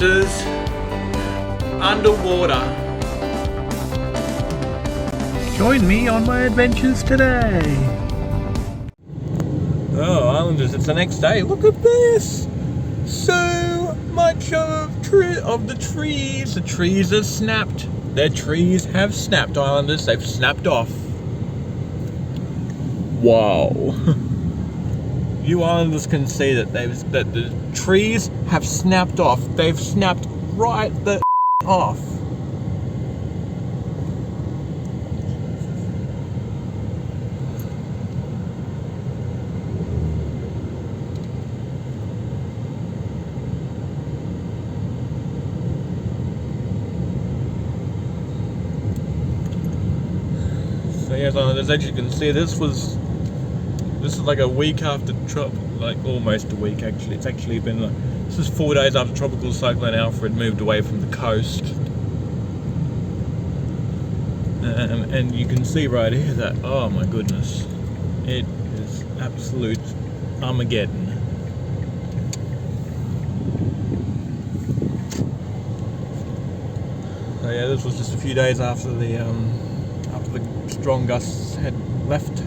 oysters underwater. Join me on my adventures today. Oh, Islanders, it's the next day. Look at this. So much of the trees. The trees have snapped. Their trees have snapped, Islanders. They've snapped off. Wow. You Islanders can see that the trees have snapped off. They've snapped right the off. So yes, Islanders, as you can see, this is like a week after like almost a week actually. It's actually been this is 4 days after Tropical Cyclone Alfred moved away from the coast. And you can see right here that, oh my goodness, it is absolute Armageddon. So yeah, this was just a few days after the strong gusts had left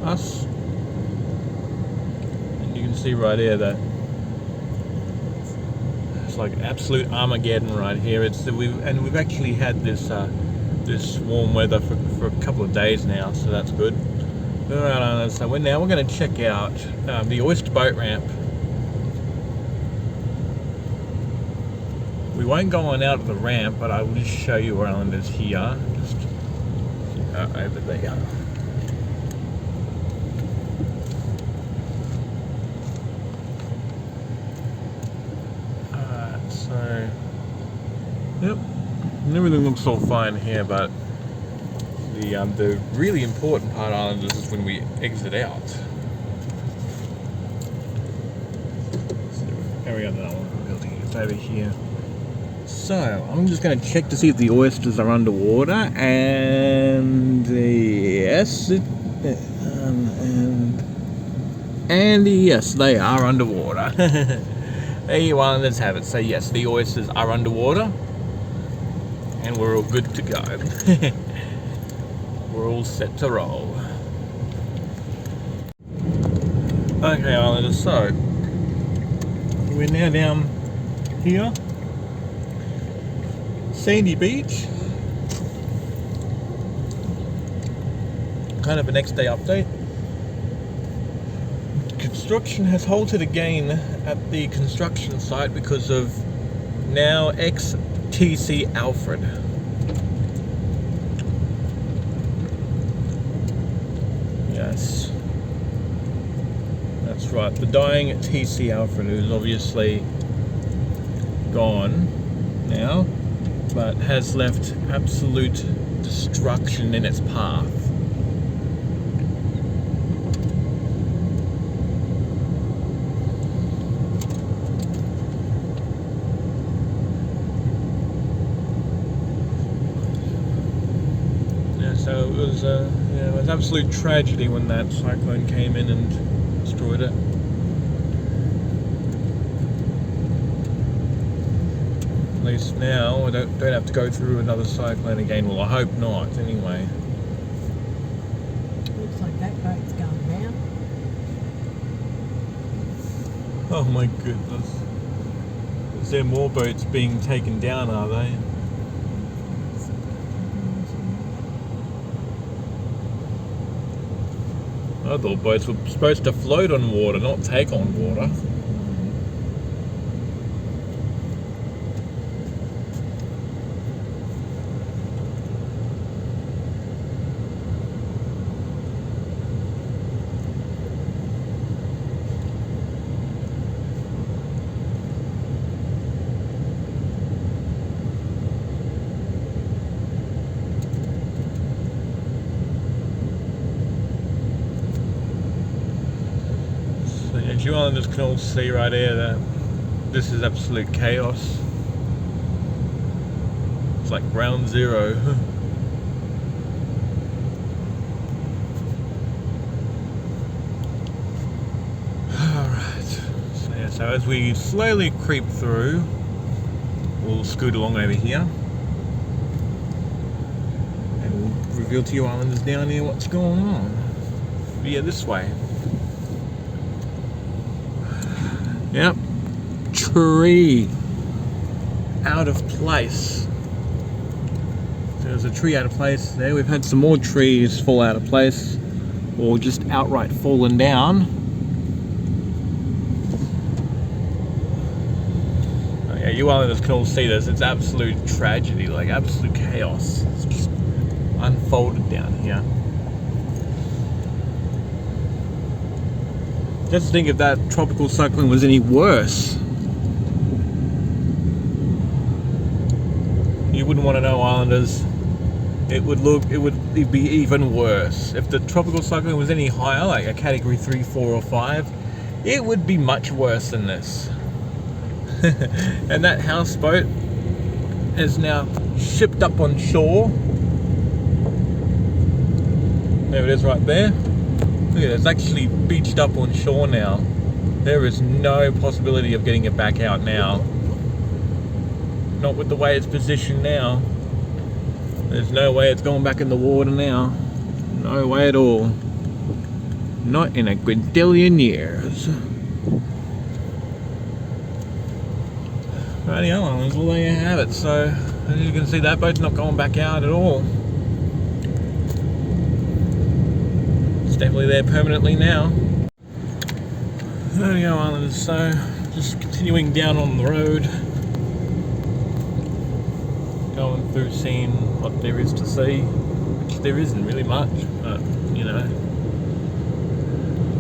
us. And you can see right here that it's like absolute Armageddon right here. We've actually had this warm weather for a couple of days now, so that's good. Alright, so we're going to check out the oyster boat ramp. We won't go on out of the ramp, but I will just show you where Islanders here. Just over there. So, yep, everything looks all fine here, but the really important part, Islanders, is when we exit out. So, carry on that one, building it's over here. So, I'm just going to check to see if the oysters are underwater, and yes, and yes, they are underwater. There you are, let's have it. So yes, the oysters are underwater, and we're all good to go. We're all set to roll. Okay, Islanders, so we're now down here. Sandy Beach. Kind of a next day update. Construction has halted again at the construction site because of now ex-TC Alfred. Yes, that's right, the dying TC Alfred, who's obviously gone now, but has left absolute destruction in its path. So it was an absolute tragedy when that cyclone came in and destroyed it. At least now I don't have to go through another cyclone again. Well, I hope not, anyway. Looks like that boat's going down. Oh my goodness. Is there more boats being taken down, are they? I thought boats were supposed to float on water, not take on water. As you Islanders can all see right here that this is absolute chaos. It's like ground zero. Alright, so as we slowly creep through, we'll scoot along over here and we'll reveal to you islanders down here what's going on. Yeah, this way. Yep. Tree out of place. There's a tree out of place there. We've had some more trees fall out of place or just outright fallen down. Oh yeah, you islanders can all see this. It's absolute tragedy, like absolute chaos. It's just unfolded down here. Just think if that tropical cyclone was any worse. You wouldn't want to know, islanders. It would be even worse. If the tropical cyclone was any higher, like a category 3, 4 or 5, it would be much worse than this. And that houseboat is now shipped up on shore. There it is right there. Look at it, it's actually beached up on shore now. There is no possibility of getting it back out now. Not with the way it's positioned now. There's no way it's going back in the water now. No way at all. Not in a quintillion years. Rightio, islanders, well there you have it. So, as you can see, that boat's not going back out at all. It's definitely there permanently now. There we go, islanders. So, just continuing down on the road. Going through seeing what there is to see, which there isn't really much, but you know,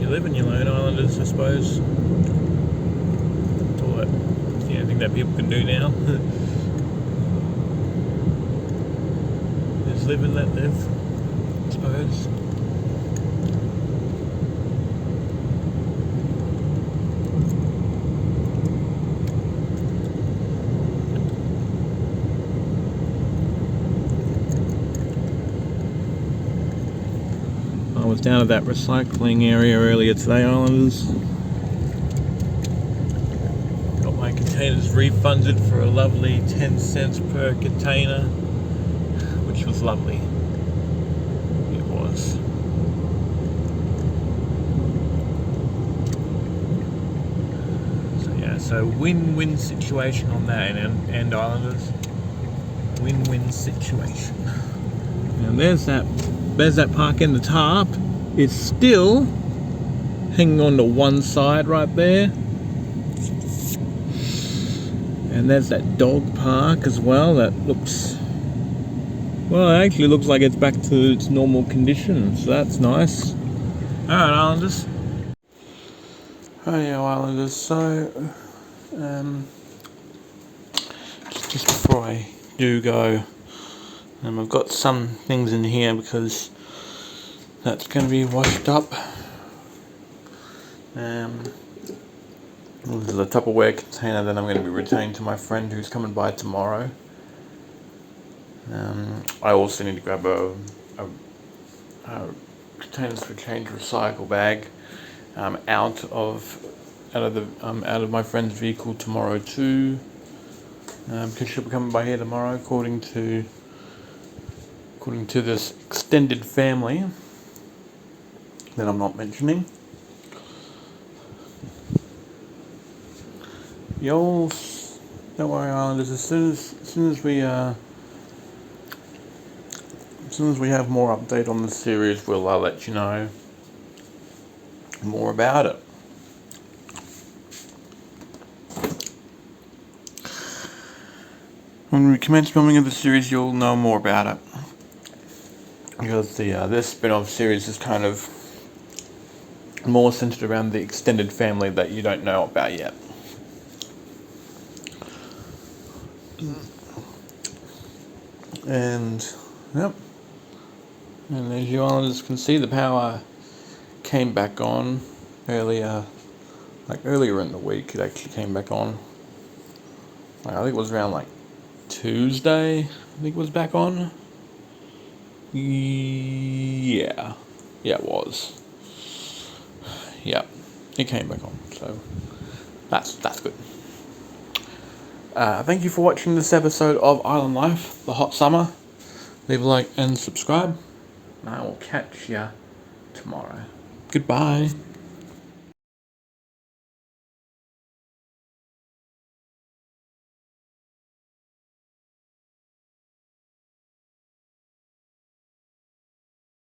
you live and you learn, islanders, I suppose. That's all that, the only thing that people can do now. Just live and let live, I suppose. I was down at that recycling area earlier today, islanders. Got my containers refunded for a lovely 10 cents per container, which was lovely. It was. So yeah, so win-win situation on that end, islanders. Win-win situation. And there's that park in the top. It's still hanging on to one side right there. And there's that dog park as well. That looks, well, it actually looks like it's back to its normal condition. So that's nice. Alright, islanders. Rightio, islanders. So, just before I do go, I've got some things in here because that's going to be washed up. This is a Tupperware container that I'm going to be returning to my friend who's coming by tomorrow. I also need to grab a containers for change recycle bag out of my friend's vehicle tomorrow too, because she'll be coming by here tomorrow, according to this extended family that I'm not mentioning. Y'all, don't worry, islanders. As soon as we have more update on the series, we'll let you know more about it. When we commence filming of the series, you'll know more about it. Because this spin-off series is kind of more centered around the extended family that you don't know about yet. And, yep. And as you all can see, the power came back on earlier in the week. It actually came back on. I think it was around Tuesday, I think it was back on. Yeah, it was. Yeah, it came back on, so that's good. thank you for watching this episode of Island Life, the hot summer. Leave a like and subscribe. And I will catch ya tomorrow. Goodbye.